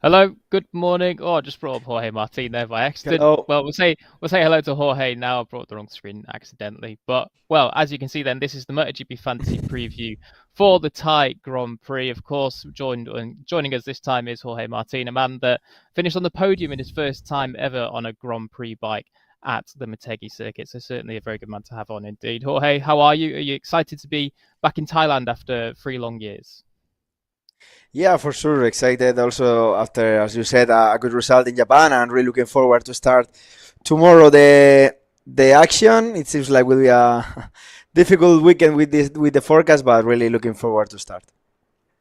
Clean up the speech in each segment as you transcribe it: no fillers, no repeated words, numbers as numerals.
Hello, good morning. Oh, I just brought up Jorge Martin there by accident. Hello. Well, we'll say hello to Jorge now. I brought the wrong screen accidentally. But well, as you can see then, this is the MotoGP Fantasy preview for the Thai Grand Prix. Of course, joining us this time is Jorge Martin, a man that finished on the podium in his first time ever on a Grand Prix bike at the Motegi circuit. So certainly a very good man to have on indeed. Jorge, how are you? Are you excited to be back in Thailand after 3 long years? Yeah, for sure. Excited also after, as you said, a good result in Japan, and really looking forward to start tomorrow the action. It seems like will be a difficult weekend with the forecast, but really looking forward to start.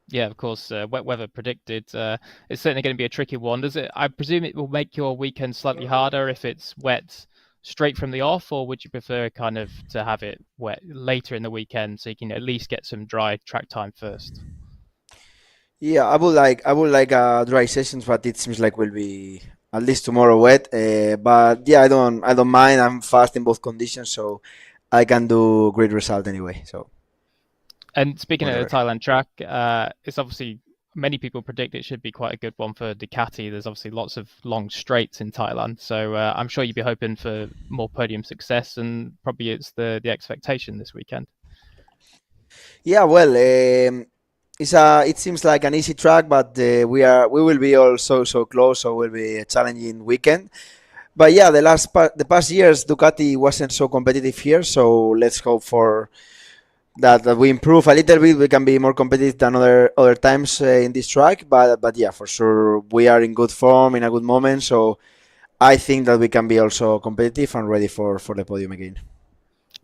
Yeah, of course. Wet weather predicted. It's certainly going to be a tricky one. Does it? I presume it will make your weekend slightly harder if it's wet straight from the off, or would you prefer kind of to have it wet later in the weekend so you can at least get some dry track time first? Yeah, I would like dry sessions, but it seems like will be at least tomorrow wet. But yeah, I don't mind. I'm fast in both conditions, so I can do great result anyway. So And speaking of the whatever. Thailand track, it's obviously many people predict it should be quite a good one for Ducati. There's obviously lots of long straights in Thailand, so I'm sure you'd be hoping for more podium success, and probably it's the expectation this weekend. Yeah, well, it seems like an easy track, but we will be also so close, so it will be a challenging weekend. But yeah, the past years Ducati wasn't so competitive here, so let's hope for that we improve a little bit. We can be more competitive than other times in this track. But yeah, for sure we are in good form in a good moment, so I think that we can be also competitive and ready for the podium again.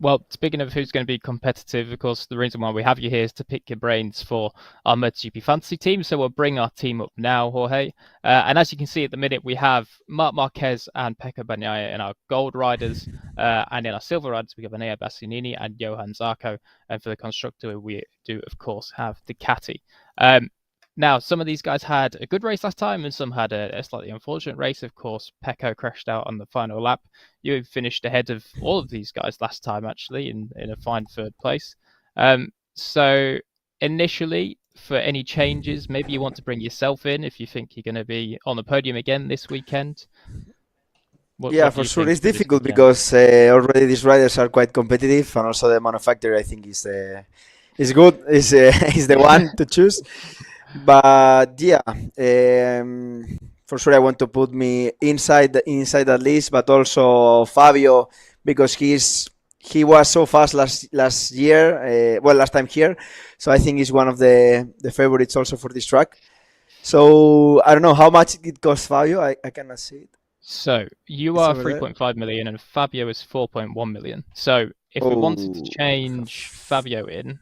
Well, speaking of who's going to be competitive, of course, the reason why we have you here is to pick your brains for our MotoGP fantasy team. So we'll bring our team up now, Jorge. And as you can see at the minute, we have Marc Marquez and Pecco Bagnaia in our gold riders. And in our silver riders, we have Enea Bastianini and Johan Zarco. And for the constructor, we do, of course, have Ducati. Now, some of these guys had a good race last time, and some had a slightly unfortunate race. Of course, Pecco crashed out on the final lap. You finished ahead of all of these guys last time, actually, in a fine third place. So, initially, for any changes, maybe you want to bring yourself in if you think you're going to be on the podium again this weekend. Yeah, What do for you sure. think It's for this difficult weekend? because already these riders are quite competitive, and also the manufacturer I think is good. Is is the one to choose. But yeah, for sure I want to put me inside that list, but also Fabio because he was so fast last year. Well, last time here, so I think he's one of the favorites also for this track. So I don't know how much it costs Fabio. I cannot see it. So you It's are over there. 3.5 million and Fabio is 4.1 million. So if we wanted to Oh, change Fabio in,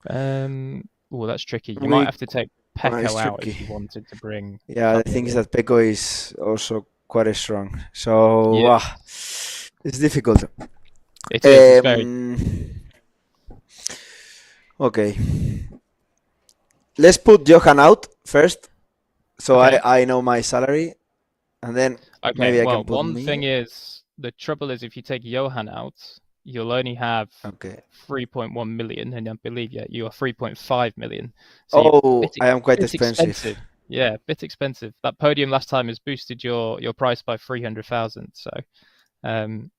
oh, that's tricky. You might we have to take it's Pecco out if tricky. you wanted to bring Yeah, the Fabio thing is in. that Peko is also quite strong. So Yeah, it's difficult. it is. It's very. Um, okay, let's put Johan out first, so Okay. I know my salary, and then Okay. maybe I can Well, put one me. thing is the trouble is if you take Johan out, you'll only have Okay. 3.1 million, and I believe you are 3.5 million. So you're Oh, I am quite bit expensive. expensive. Yeah, bit expensive. That podium last time has boosted your price by 300,000. So um,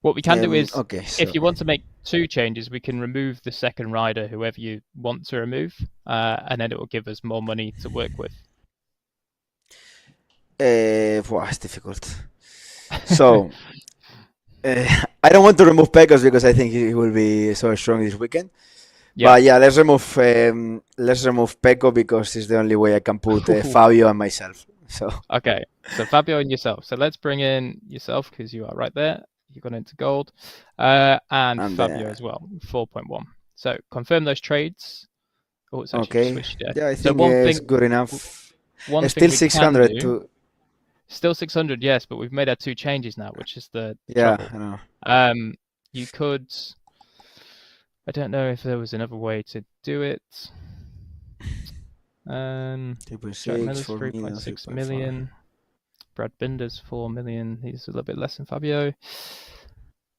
what we can do is, Okay, if so you want to make two changes, we can remove the second rider, whoever you want to remove, and then it will give us more money to work with. wow, it's difficult. So I don't want to remove Pecos because I think he will be so strong this weekend. Yep. But yeah, let's remove Pecco because it's the only way I can put Fabio and myself. So Okay, so Fabio and yourself. So let's bring in yourself because you are right there. You got into gold, and and Fabio as well, 4.1. So confirm those trades. Oh, it's actually just okay, switched there. yeah, I So think it's good enough. one thing Still we can 600 do, to still 600, yes, but we've made our two changes now, which is the yeah, trouble. I know. Um, you could, I don't know if there was another way to do it. Jack 3.6, Miller's 4 million, 3.6 3.5. million. Brad Binder's 4 million. He's a little bit less than Fabio.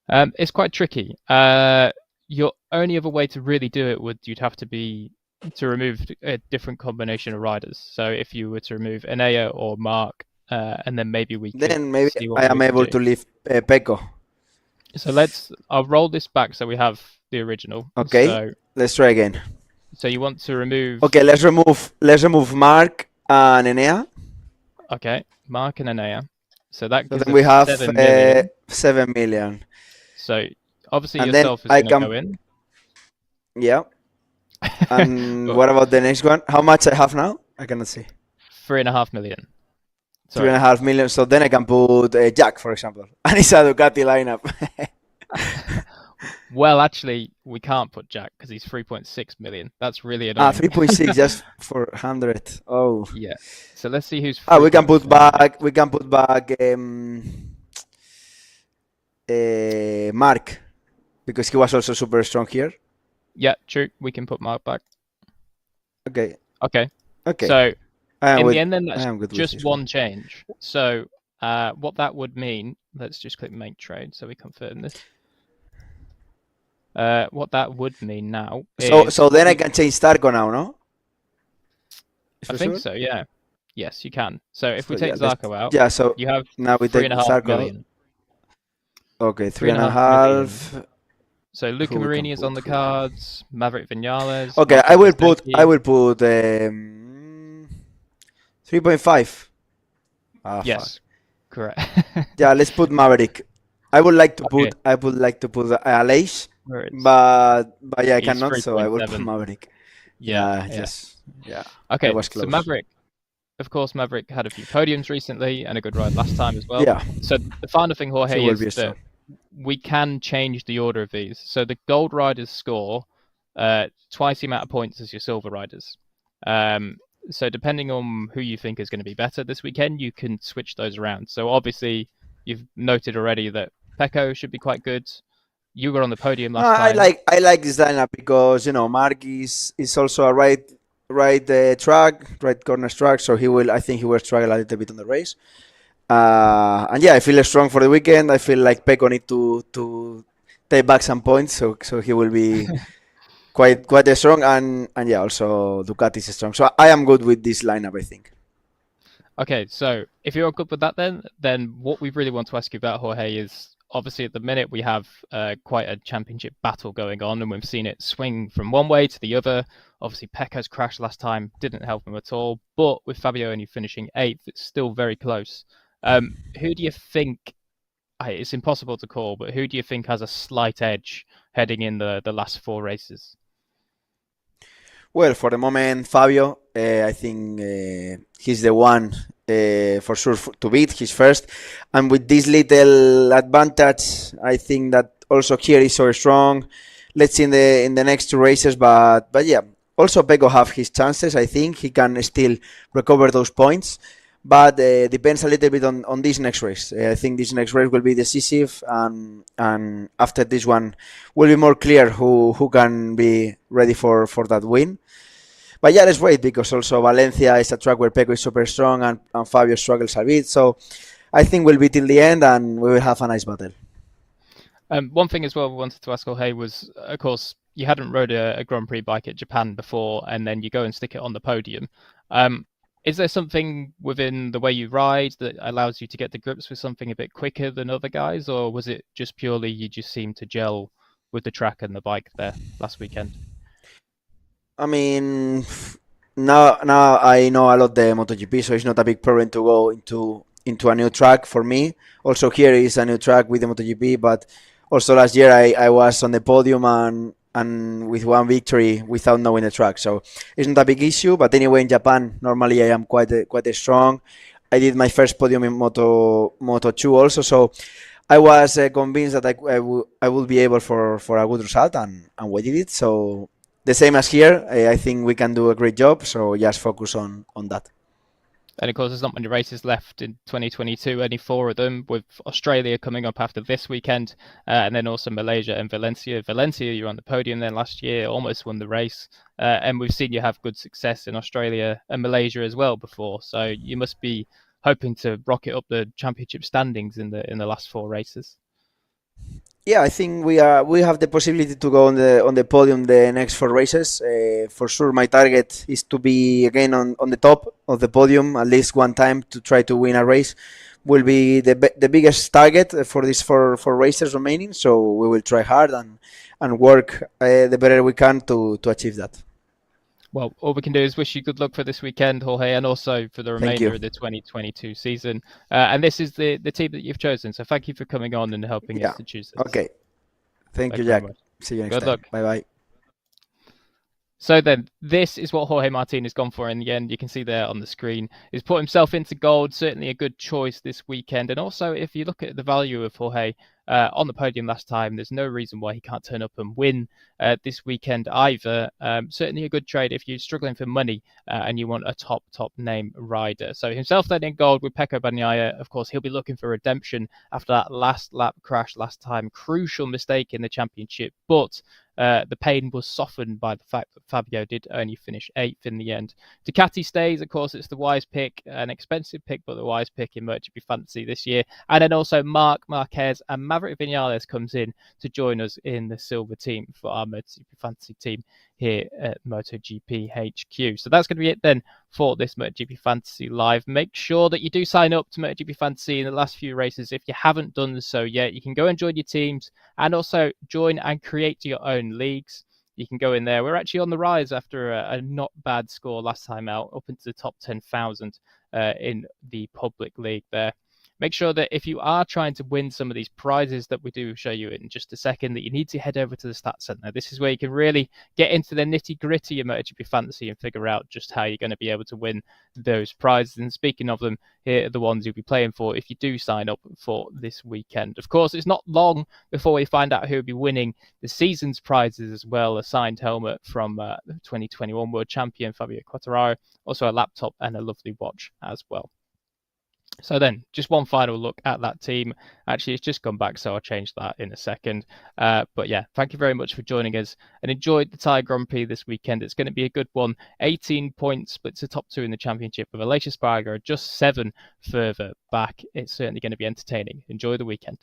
It's quite tricky. Your only other way to really do it would you'd have to be to remove a different combination of riders. So if you were to remove Enea or Mark, and then maybe we could Then maybe see what I am we can able do. to leave Peko. So I'll roll this back so we have the original. Okay, let's try again. So you want to remove, Okay, let's remove Mark and Enea. okay, Mark and Enea. So that So gives then us we have 7 million. 7 million, So obviously and then yourself is I going to can, go in. yeah. And But what about the next one? How much I have now? I cannot see. 3.5 million. Three and Sorry. a half million. So then I can put Jack, for example, and it's a Ducati lineup. Well, actually, we can't put Jack because he's 3.6 million. That's really Ah, annoying. 3.6 just for 100. Oh. Yeah. So let's see who's Ah, we can put 3.4 million. back. We can put back Mark because he was also super strong here. Yeah, true. We can put Mark back. Okay. Okay. Okay. So I am in the with. end, then I that's am good with just this one. one change. So what that would mean, let's just click make trade so we confirm this. What that would mean now So is so what then I we, can change Starco now, no? Is I think possible? so, yeah. Yes, you can. So if So we yeah, take let's. Zarco out, Yeah. So you have now we three take and a half Starco out. million. Okay, Three three and and a a half million. half. So Luca Who we can Marini is on put? the Who we can put? cards, Maverick Vinales, Okay, Marco I Bezzecchi. will put 3.5. Ah, fuck. Yes, correct. Yeah, let's put Maverick. I would like to Okay, put Aleix, where it's but yeah, I he's cannot, so I will put 3.7. Maverick. Yeah, Yeah, yeah. just yeah, I Okay, was so close. Maverick, of course, Maverick had a few podiums recently and a good ride last time as well. Yeah, So the final thing, he Jorge, will is be that strong. we can change the order of these. So the gold riders score twice the amount of points as your silver riders. Um, so depending on who you think is going to be better this weekend, you can switch those around. So obviously, you've noted already that Pecco should be quite good. You were on the podium No, last time. I like this lineup because Mark is also a right corner track, so I think he will struggle a little bit on the race. And yeah, I feel strong for the weekend. I feel like Pecco need to take back some points, so he will be quite strong, and yeah, also Ducati is strong. So I am good with this lineup, I think. Okay, so if you're good with that, then what we really want to ask you about, Jorge, is obviously at the minute we have quite a championship battle going on, and we've seen it swing from one way to the other. Obviously, Pecco's crashed last time didn't help him at all, but with Fabio only finishing eighth, it's still very close. Who do you think? It's impossible to call, but who do you think has a slight edge heading in the last four races? Well, for the moment, Fabio, I think he's the one for sure to beat. He's first, and with this little advantage, I think that also here is so strong. Let's see in the next two races, but yeah, also Pecco have his chances. I think he can still recover those points, but depends a little bit on this next race. I think this next race will be decisive, and after this one, will be more clear who can be ready for that win. But yeah, let's wait because also Valencia is a track where Pecco is super strong and Fabio struggles a bit. So I think we'll be till the end and we will have a nice battle. One thing as well we wanted to ask Jorge was, of course, you hadn't rode a Grand Prix bike at Japan before, and then you go and stick it on the podium. Is there something within the way you ride that allows you to get the grips with something a bit quicker than other guys, or was it just purely you just seemed to gel with the track and the bike there last weekend? I mean, now I know a lot the MotoGP, so it's not a big problem to go into a new track for me. Also here is a new track with the MotoGP, but also last year I was on the podium and with one victory without knowing the track, so it's not a big issue. But anyway, in Japan, normally I am quite strong. I did my first podium in Moto2 also, so I was convinced that I will be able for a good result, and we did it. So the same as here, I think we can do a great job. So just focus on that. And of course, there's not many races left in 2022, only four of them, with Australia coming up after this weekend, and then also Malaysia and Valencia. Valencia, you were on the podium there last year, almost won the race, and we've seen you have good success in Australia and Malaysia as well before. So you must be hoping to rocket up the championship standings in the last four races. Yeah, I think we have the possibility to go on the podium the next 4 races. For sure, my target is to be again on the top of the podium at least one time to try to win a race. Will be the biggest target for these four races remaining. So we will try hard and work the better we can to achieve that. Well, all we can do is wish you good luck for this weekend, Jorge, and also for the Thank remainder you. of the 2022 season. And this is the team that you've chosen. So thank you for coming on and helping us Yeah. to choose this. Okay. Thank Thank you, you very Jack. much. See you next Good time. luck. Bye bye. So then, this is what Jorge Martin has gone for in the end. You can see there on the screen. He's put himself into gold, certainly a good choice this weekend. And also, if you look at the value of Jorge on the podium last time, there's no reason why he can't turn up and win this weekend either. Certainly a good trade if you're struggling for money and you want a top name rider. So himself then in gold with Pecco Bagnaia. Of course, he'll be looking for redemption after that last lap crash last time. Crucial mistake in the championship, but the pain was softened by the fact that Fabio did only finish 8th in the end. Ducati stays, of course, it's the wise pick, an expensive pick, but the wise pick in MotoGP Fantasy this year. And then also Marc Marquez and Maverick Vinales comes in to join us in the silver team for our MotoGP Fantasy team here at MotoGP HQ. So that's going to be it then for this MotoGP Fantasy Live. Make sure that you do sign up to MotoGP Fantasy in the last few races. If you haven't done so yet, you can go and join your teams and also join and create your own leagues. You can go in there. We're actually on the rise after a not bad score last time out, up into the top 10,000 in the public league there. Make sure that if you are trying to win some of these prizes that we do show you in just a second, that you need to head over to the Stats Center. This is where you can really get into the nitty-gritty of MotoGP Fantasy and figure out just how you're going to be able to win those prizes. And speaking of them, here are the ones you'll be playing for if you do sign up for this weekend. Of course, it's not long before we find out who will be winning the season's prizes as well. A signed helmet from 2021 World Champion Fabio Quartararo, also a laptop and a lovely watch as well. So then, just one final look at that team. Actually, it's just gone back, so I'll change that in a second. But yeah, thank you very much for joining us and enjoy the Thai Grand Prix this weekend. It's going to be a good one. 18 points splits the top two in the championship, with Aleix Espargaro just 7 further back. It's certainly going to be entertaining. Enjoy the weekend.